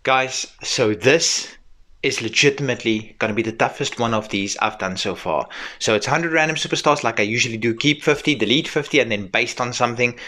Guys, so this is legitimately going to be the toughest one of these I've done so far. So it's 100 random superstars like I usually do. Keep 50, delete 50, and then based on something.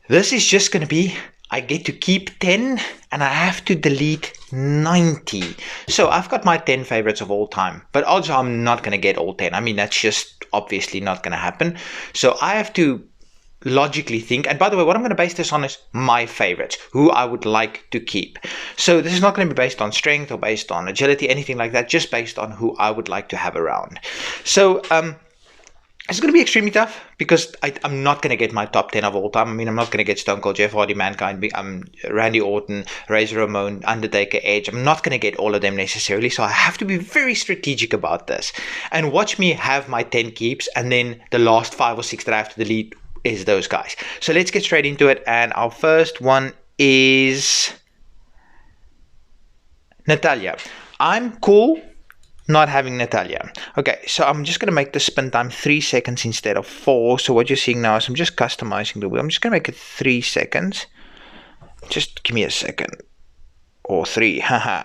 This is just going to be, I get to keep 10 and I have to delete 90. So I've got my 10 favorites of all time, but odds are I'm not going to get all 10. I mean, that's just obviously not going to happen. So I have to logically think, and by the way, what I'm going to base this on is my favorites, who I would like to keep. So this is not going to be based on strength or based on agility, anything like that, just based on who I would like to have around. So it's going to be extremely tough because I'm not going to get my top 10 of all time. I mean, I'm not going to get Stone Cold, Jeff Hardy, Mankind, Randy Orton, Razor Ramon, Undertaker, Edge. I'm not going to get all of them necessarily, so I have to be very strategic about this. And watch me have my 10 keeps, and then the last 5 or 6 that I have to delete is those guys. So let's get straight into it, and our first one is Natalia. I'm cool not having Natalia. Okay, so I'm just going to make the spin time 3 seconds instead of 4. So what you're seeing now is I'm just customizing the wheel. I'm just going to make it 3 seconds. Just give me a second. Or 3. Haha.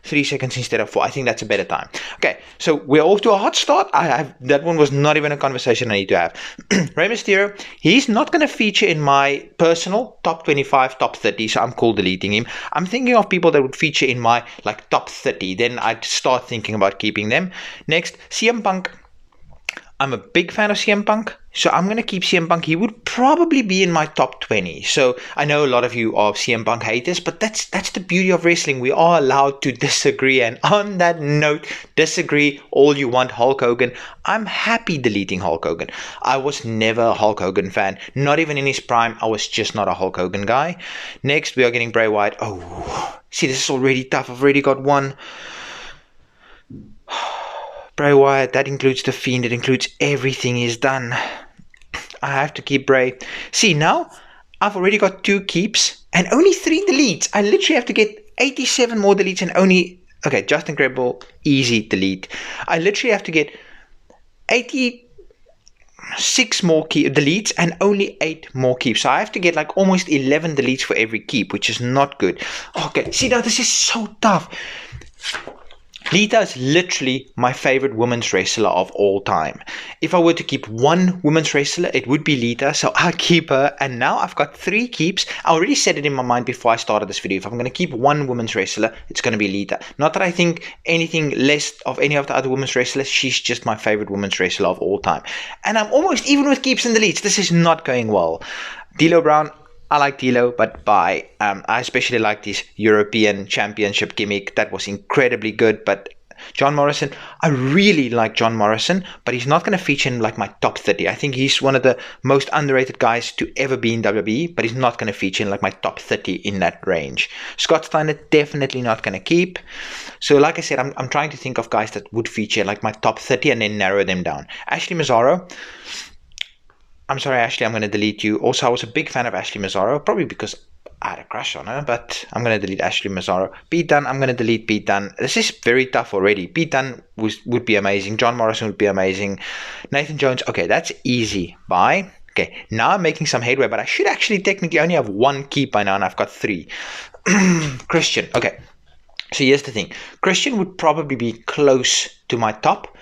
3 seconds instead of 4. I think that's a better time. Okay, so we're off to a hot start. That one was not even a conversation I need to have. Rey Mysterio, he's not going to feature in my personal top 25, top 30, so I'm cool deleting him. I'm thinking of people that would feature in my like top 30. Then I'd start thinking about keeping them. Next, CM Punk. I'm a big fan of CM Punk, so I'm going to keep CM Punk. He would probably be in my top 20. So I know a lot of you are CM Punk haters, but that's the beauty of wrestling. We are allowed to disagree. And on that note, disagree all you want, Hulk Hogan. I'm happy deleting Hulk Hogan. I was never a Hulk Hogan fan. Not even in his prime. I was just not a Hulk Hogan guy. Next, we are getting Bray Wyatt. Oh, see, this is already tough. I've already got one. Bray Wyatt, that includes The Fiend, it includes everything he's done. I have to keep Bray. See, now I've already got 2 keeps and only 3 deletes. I literally have to get 87 more deletes and only... Okay, Just Incredible, easy delete. I literally have to get 86 more deletes and only 8 more keeps. So I have to get like almost 11 deletes for every keep, which is not good. Okay, see now this is so tough. Lita is literally my favorite women's wrestler of all time. If I were to keep one women's wrestler, it would be Lita, so I'll keep her. And now I've got 3 keeps. I already said it in my mind before I started this video. If I'm going to keep one women's wrestler, it's going to be Lita. Not that I think anything less of any of the other women's wrestlers. She's just my favorite women's wrestler of all time. And I'm almost even with keeps and deletes. This is not going well. D'Lo Brown. I like D'Lo, but bye. I especially like this European Championship gimmick. That was incredibly good, but John Morrison, I really like John Morrison, but he's not going to feature in like my top 30. I think he's one of the most underrated guys to ever be in WWE, but he's not going to feature in like my top 30 in that range. Scott Steiner, definitely not going to keep. So like I said, I'm trying to think of guys that would feature like my top 30 and then narrow them down. Ashley Mazzaro. I'm sorry, Ashley, I'm going to delete you. Also, I was a big fan of Ashley Mazzaro, probably because I had a crush on her, but I'm going to delete Ashley Mazzaro. Pete Dunne, I'm going to delete Pete Dunne. This is very tough already. Pete Dunne would be amazing. John Morrison would be amazing. Nathan Jones, okay, that's easy. Bye. Okay, now I'm making some headway, but I should actually technically only have 1 keep by now, and I've got 3. Christian, okay. So here's the thing. Christian would probably be close to my top,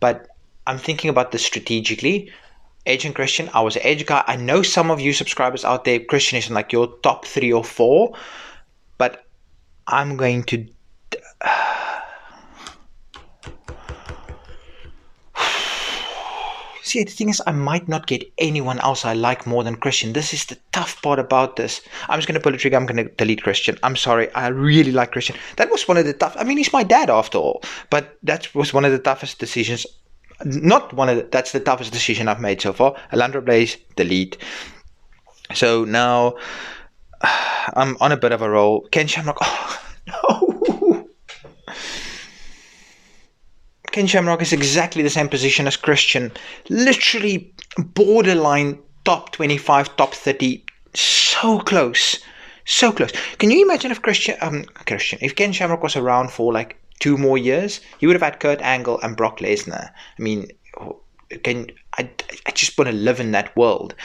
but I'm thinking about this strategically. Edge and Christian, I was an Edge guy. I know some of you subscribers out there, Christian is in like your top 3 or 4, but I'm going to... See, the thing is, I might not get anyone else I like more than Christian. This is the tough part about this. I'm just going to pull the trigger. I'm going to delete Christian. I'm sorry. I really like Christian. That was one of the tough... I mean, he's my dad after all, but that was one of the toughest decisions. That's the toughest decision I've made so far. Alundra Blaze, delete. So now I'm on a bit of a roll. Ken Shamrock, oh no. Ken Shamrock is exactly the same position as Christian. Literally borderline top 25, top 30. So close. So close. Can you imagine if if Ken Shamrock was around for like 2 more years, he would have had Kurt Angle and Brock Lesnar. I mean, I just want to live in that world.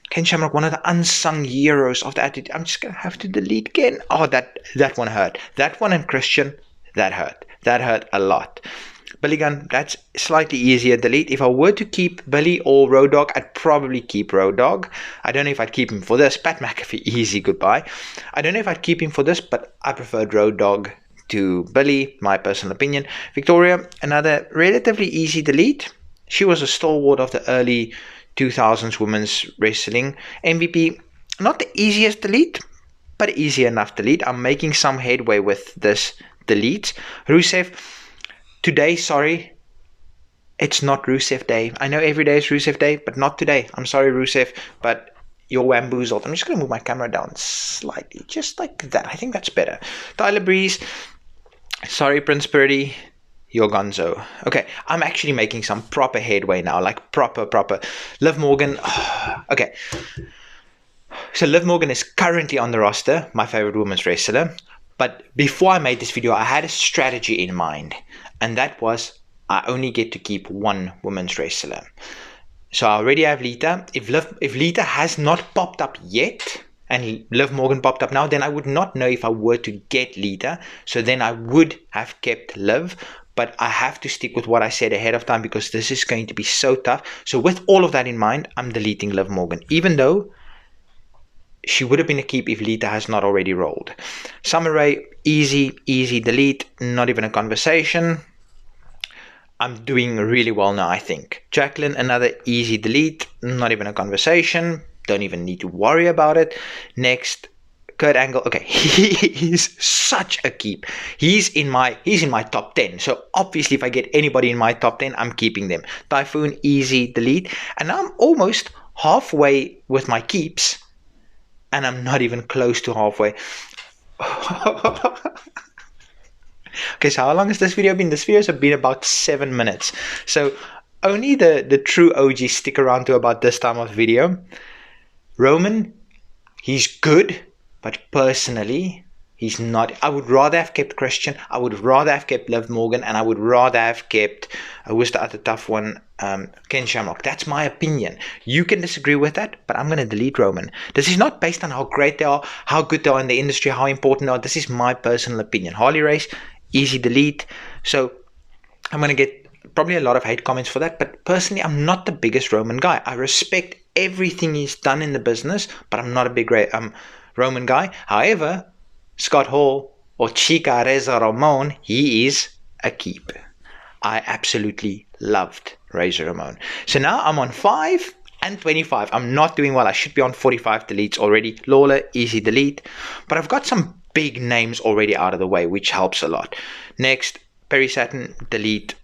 Ken Shamrock, one of the unsung heroes of the Attitude. I'm just going to have to delete again. Oh, that one hurt. That one and Christian, that hurt. That hurt a lot. Billy Gunn, that's slightly easier delete. If I were to keep Billy or Road Dogg, I'd probably keep Road Dogg. I don't know if I'd keep him for this. Pat McAfee, easy goodbye. I don't know if I'd keep him for this, but I preferred Road Dogg to Billy, my personal opinion. Victoria, another relatively easy delete. She was a stalwart of the early 2000s women's wrestling. MVP, not the easiest delete, but easy enough delete. I'm making some headway with this delete. Rusev, today, sorry, it's not Rusev Day. I know every day is Rusev Day, but not today. I'm sorry, Rusev, but you're wamboozled. I'm just going to move my camera down slightly, just like that. I think that's better. Tyler Breeze, sorry, Prince Purdy, you're gonzo. Okay, I'm actually making some proper headway now, like proper. Liv Morgan, okay. So Liv Morgan is currently on the roster, my favorite women's wrestler. But before I made this video, I had a strategy in mind. And that was, I only get to keep one women's wrestler. So I already have Lita. If Lita has not popped up yet, and Liv Morgan popped up now, then I would not know if I were to get Lita. So then I would have kept Liv. But I have to stick with what I said ahead of time because this is going to be so tough. So with all of that in mind, I'm deleting Liv Morgan. Even though she would have been a keep if Lita has not already rolled. Summer Rae, easy delete. Not even a conversation. I'm doing really well now, I think. Jacqueline, another easy delete. Not even a conversation. Don't even need to worry about it. Next, Kurt Angle. Okay, he is such a keep. He's in my top 10. So obviously if I get anybody in my top 10, I'm keeping them. Typhoon, easy delete. And now I'm almost halfway with my keeps. And I'm not even close to halfway. Okay, so how long has this video been? This video has been about 7 minutes. So only the true OGs stick around to about this time of video. Roman, he's good, but personally, he's not. I would rather have kept Christian. I would rather have kept Liv Morgan. And I would rather have kept, who was the other tough one? Ken Shamrock. That's my opinion. You can disagree with that, but I'm going to delete Roman. This is not based on how great they are, how good they are in the industry, how important they are. This is my personal opinion. Harley Race, easy delete. So I'm going to get probably a lot of hate comments for that, but personally, I'm not the biggest Roman guy. I respect everything he's done in the business, but I'm not a big Roman guy. However, Scott Hall or Chica Reza Ramon, he is a keep. I absolutely loved Razor Ramon. So now I'm on 5 and 25. I'm not doing well. I should be on 45 deletes already. Lawler, easy delete. But I've got some big names already out of the way, which helps a lot. Next, Perry Saturn, delete.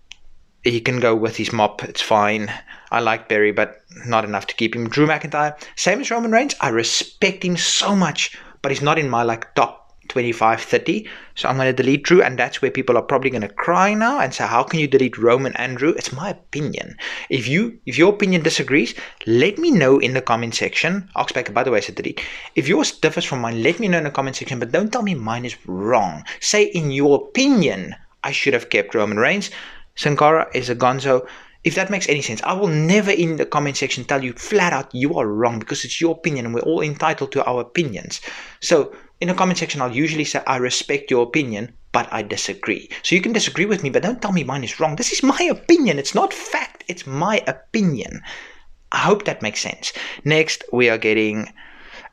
He can go with his mop. It's fine. I like Perry, but not enough to keep him. Drew McIntyre, same as Roman Reigns. I respect him so much, but he's not in my top 25, 30. So I'm going to delete Drew, and that's where people are probably going to cry now and say, how can you delete Roman and Drew? It's my opinion. If your opinion disagrees, let me know in the comment section. Oxbacker, by the way, I said delete. If yours differs from mine, let me know in the comment section, but don't tell me mine is wrong. Say in your opinion, I should have kept Roman Reigns. Sin Cara is a gonzo. If that makes any sense, I will never in the comment section tell you flat out you are wrong because it's your opinion and we're all entitled to our opinions. So in the comment section, I'll usually say I respect your opinion, but I disagree. So you can disagree with me, but don't tell me mine is wrong. This is my opinion. It's not fact. It's my opinion. I hope that makes sense. Next, we are getting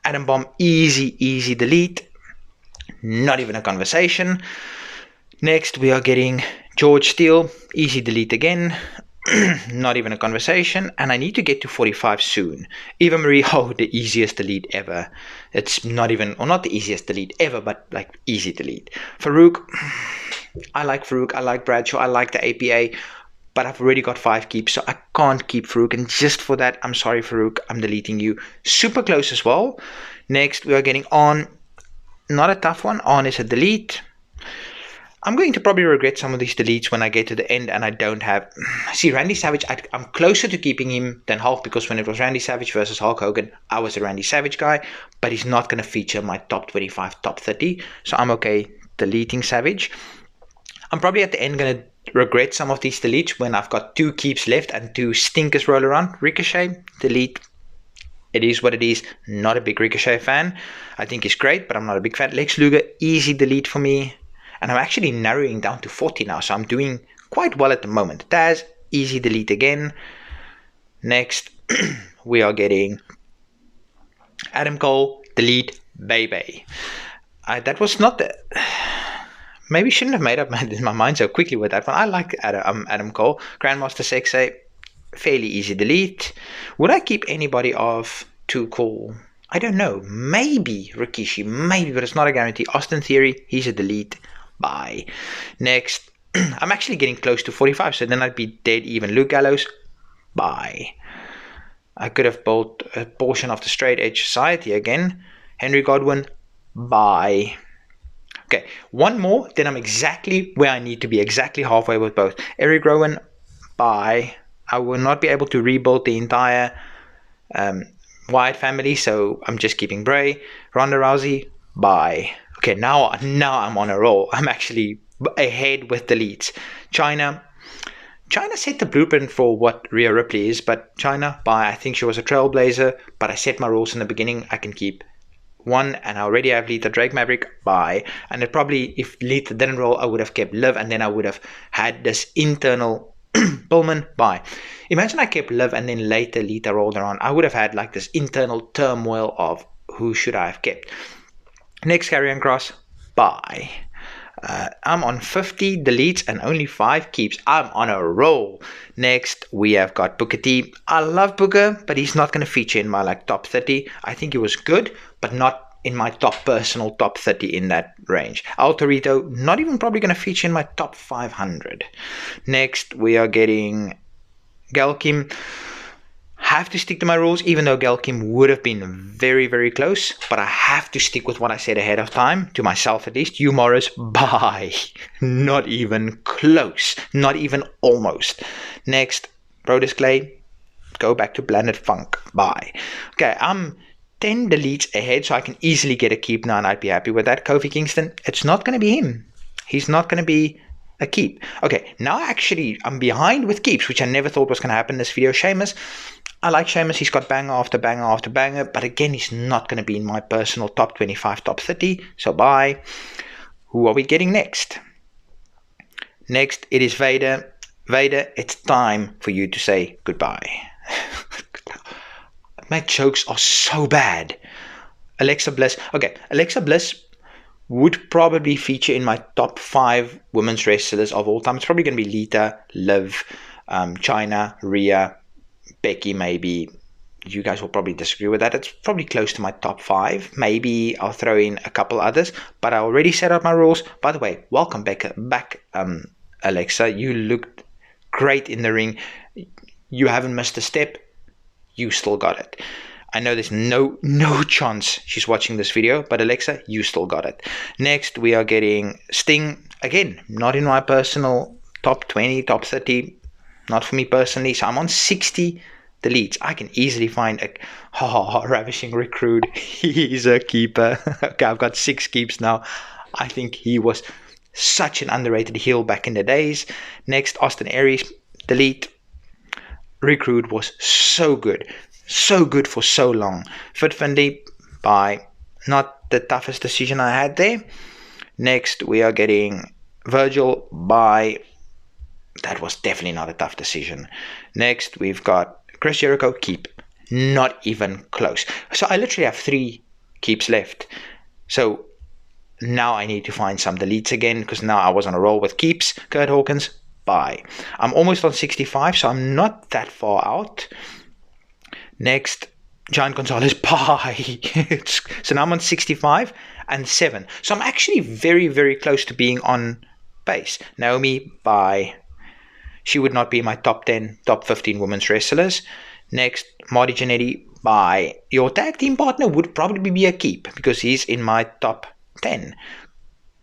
Adam Bomb, easy delete. Not even a conversation. Next, we are getting George Steele, easy delete again. Not even a conversation. And I need to get to 45 soon. Eva Marie, the easiest delete ever. It's not even, or not the easiest delete ever, but like easy delete. Farouk, I like Farouk, I like Bradshaw, I like the APA, but I've already got 5 keeps, so I can't keep Farouk. And just for that, I'm sorry, Farouk, I'm deleting you. Super close as well. Next, we are getting On. Not a tough one. On is a delete. I'm going to probably regret some of these deletes when I get to the end and I don't have... See, Randy Savage, I'm closer to keeping him than Hulk because when it was Randy Savage versus Hulk Hogan, I was a Randy Savage guy, but he's not going to feature my top 25, top 30, so I'm okay deleting Savage. I'm probably at the end going to regret some of these deletes when I've got 2 keeps left and 2 stinkers roll around. Ricochet, delete. It is what it is. Not a big Ricochet fan. I think he's great, but I'm not a big fan. Lex Luger, easy delete for me. And I'm actually narrowing down to 40 now, so I'm doing quite well at the moment. Taz, easy delete again. Next, we are getting Adam Cole, delete, baby. That was not the... Maybe shouldn't have made up my mind so quickly with that one. I like Adam Cole. Grandmaster Sexay, fairly easy delete. Would I keep anybody of Too Cool? I don't know. Maybe Rikishi, maybe, but it's not a guarantee. Austin Theory, he's a delete. Bye. Next, I'm actually getting close to 45, so then I'd be dead even. Luke Gallows, bye. I could have bought a portion of the Straight Edge Society again. Henry Godwin, bye. Okay, one more, then I'm exactly where I need to be, exactly halfway with both. Eric Rowan, bye. I will not be able to rebuild the entire Wyatt family, so I'm just keeping Bray. Ronda Rousey, bye. Okay, now I'm on a roll. I'm actually ahead with deletes. China set the blueprint for what Rhea Ripley is, but China, bye. I think she was a trailblazer, but I set my rules in the beginning. I can keep one, and I already have Lita. Drake Maverick, bye. And it probably, if Lita didn't roll, I would have kept Liv, and then I would have had this internal Pullman, bye. Imagine I kept Liv, and then later Lita rolled around. I would have had like this internal turmoil of who should I have kept. Next, Karrion Kross, bye. I'm on 50 deletes and only 5 keeps. I'm on a roll. Next, we have got Booker T. I love Booker, but he's not going to feature in my top 30. I think he was good, but not in my personal top 30 in that range. El Torito, not even probably going to feature in my top 500. Next, we are getting Gail Kim. Have to stick to my rules, even though Gail Kim would have been very, very close, but I have to stick with what I said ahead of time, to myself at least. Hugh Morris, bye. Not even close, not even almost. Next, Brodus Clay, go back to Planet Funk, bye. Okay, I'm 10 deletes ahead, so I can easily get a keep now, and I'd be happy with that. Kofi Kingston, it's not going to be him. He's not going to be a keep. Okay, now actually I'm behind with keeps, which I never thought was going to happen in this video. Sheamus, I like Sheamus. He's got banger after banger after banger, but again, he's not going to be in my personal top 25, top 30, so bye. Who are we getting next? Next, it is Vader. Vader, it's time for you to say goodbye. My jokes are so bad. Alexa Bliss. Okay, Alexa Bliss would probably feature in my top 5 women's wrestlers of all time. It's probably going to be Lita, Liv, Chyna, Rhea, Becky, maybe. You guys will probably disagree with that. It's probably close to my top 5. Maybe I'll throw in a couple others, but I already set out my rules. By the way, welcome back, Alexa. You looked great in the ring. You haven't missed a step. You still got it. I know there's no chance she's watching this video, but Alexa, you still got it. Next, we are getting Sting. Again, not in my personal top 20, top 30. Not for me personally. So I'm on 60 deletes. I can easily find a Ravishing Recruit. He's a keeper. Okay, I've got 6 keeps now. I think he was such an underrated heel back in the days. Next, Austin Aries, delete. Recruit was so good for so long. Fit Finley, bye. Not the toughest decision I had there. Next, we are getting Virgil, bye. That was definitely not a tough decision. Next, we've got Chris Jericho, keep. Not even close. So I literally have 3 keeps left. So now I need to find some deletes again, because now I was on a roll with keeps. Kurt Hawkins, bye. I'm almost on 65, so I'm not that far out. Next, Giant Gonzalez, bye. So now I'm on 65 and 7. So I'm actually very, very close to being on base. Naomi, bye. She would not be in my top 10, top 15 women's wrestlers. Next, Marty Jannetty, bye. Your tag team partner would probably be a keep, because he's in my top 10.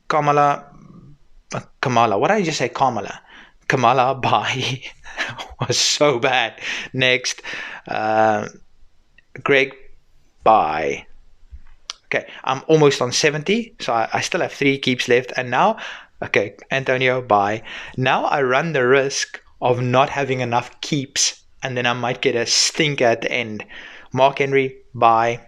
Kamala, what did I just say? Kamala, bye. Was so bad. Next, Greg, bye. Okay, I'm almost on 70, so I still have 3 keeps left. And now, okay, Antonio, bye. Now I run the risk of not having enough keeps, and then I might get a stinker at the end. Mark Henry, bye.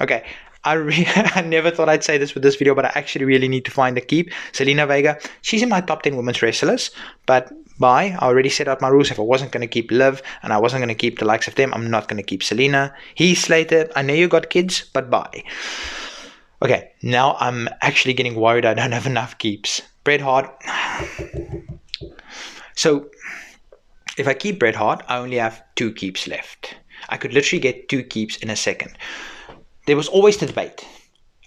Okay, I never thought I'd say this with this video, but I actually really need to find a keep. Zelina Vega, she's in my top 10 women's wrestlers, but bye. I already set out my rules. If I wasn't going to keep Liv and I wasn't going to keep the likes of them, I'm not going to keep Zelina. Heath Slater, I know you got kids, but bye. Okay, now I'm actually getting worried I don't have enough keeps. Bret Hart. So, if I keep Bret Hart, I only have 2 keeps left. I could literally get 2 keeps in a second. There was always the debate.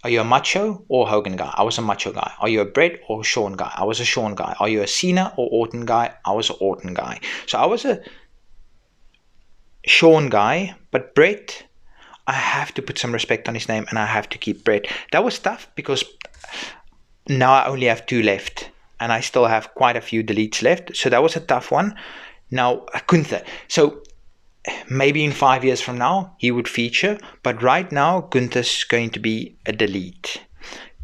Are you a Macho or Hogan guy? I was a Macho guy. Are you a Bret or Shawn guy? I was a Shawn guy. Are you a Cena or Orton guy? I was an Orton guy. So I was a Shawn guy, but Bret, I have to put some respect on his name and I have to keep Bret. That was tough because now I only have 2 left and I still have quite a few deletes left. So that was a tough one. Now, Gunther. So maybe in 5 years from now he would feature, but right now Gunther's going to be a delete.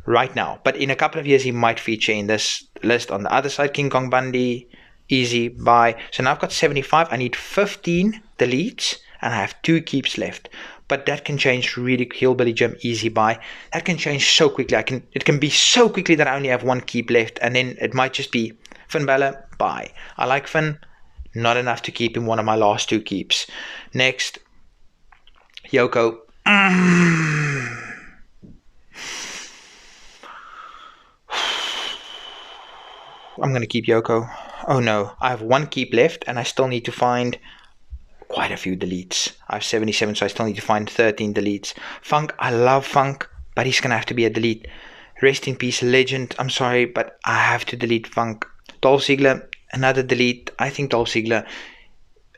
Right now. But in a couple of years he might feature in this list. On the other side, King Kong Bundy, easy, bye. So now I've got 75. I need 15 deletes and I have 2 keeps left. But that can change really. Hillbilly Jim, easy, bye. That can change so quickly. It can be so quickly that I only have 1 keep left, and then it might just be Finn Balor, bye. I like Finn, not enough to keep him, one of my last 2 keeps. Next, Yoko. I'm going to keep Yoko. Oh no, I have 1 keep left and I still need to find quite a few deletes. I have 77, so I still need to find 13 deletes. Funk, I love Funk, but he's going to have to be a delete. Rest in peace, legend. I'm sorry, but I have to delete Funk. Dolph Ziggler, another delete. I think Dolph Ziggler,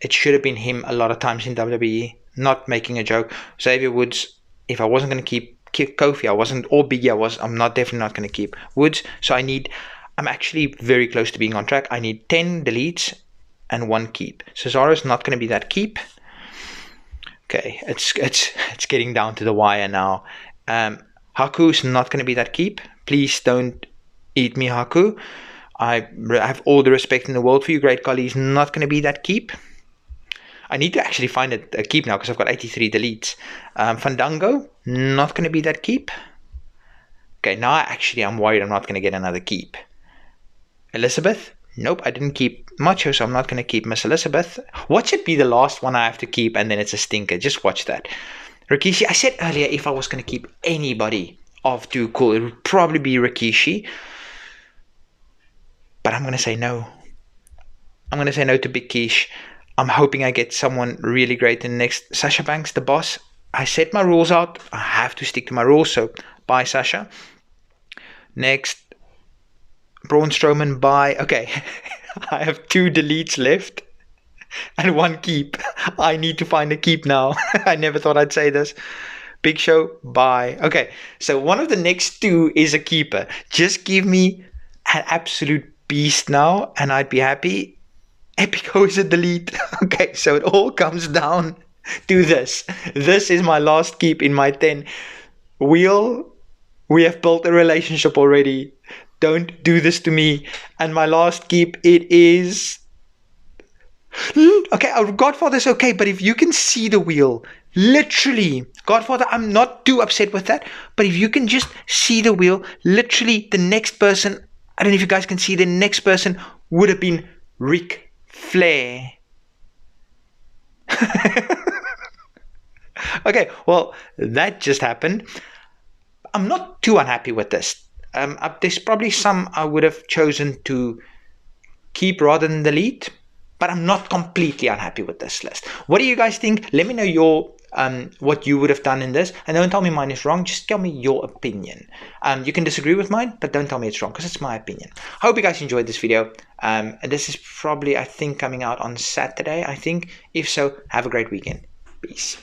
it should have been him a lot of times in WWE. Not making a joke. Xavier Woods, if I wasn't going to keep Kofi, or Biggie, I'm definitely not going to keep Woods. So I'm actually very close to being on track. I need 10 deletes and 1 keep. Cesaro's not going to be that keep. Okay, it's getting down to the wire now. Haku's not going to be that keep. Please don't eat me, Haku. I have all the respect in the world for you. Great Khali is not going to be that keep. I need to actually find a keep now because I've got 83 deletes. Fandango, not going to be that keep. Okay, now I'm worried I'm not going to get another keep. Elizabeth, nope, I didn't keep Macho, so I'm not going to keep Miss Elizabeth. What should be the last one I have to keep and then it's a stinker? Just watch that. Rikishi, I said earlier if I was going to keep anybody of Too Cool, it would probably be Rikishi. But I'm going to say no. I'm going to say no to Big Quiche. I'm hoping I get someone really great in the next. Sasha Banks, the boss. I set my rules out. I have to stick to my rules, so bye, Sasha. Next, Braun Strowman, bye. Okay, I have 2 deletes left and 1 keep. I need to find a keep now. I never thought I'd say this. Big Show, bye. Okay, so one of the next 2 is a keeper. Just give me an absolute beast now and I'd be happy. Epico is a delete. Okay, so it all comes down to this. This is my last keep in my 10. We have built a relationship already. Don't do this to me. And my last keep, it is... Okay, Godfather's okay, but if you can see the wheel, literally, Godfather, I'm not too upset with that, but if you can just see the wheel, literally the next person, I don't know if you guys can see, the next person would have been Ric Flair. Okay, well, that just happened. I'm not too unhappy with this. There's probably some I would have chosen to keep rather than delete, but I'm not completely unhappy with this list. What do you guys think? Let me know your what you would have done in this, and don't tell me mine is wrong. Just tell me your opinion. You can disagree with mine, but don't tell me it's wrong because it's my opinion. I hope you guys enjoyed this video. This is probably, I think, coming out on Saturday. I think. If so, have a great weekend. Peace.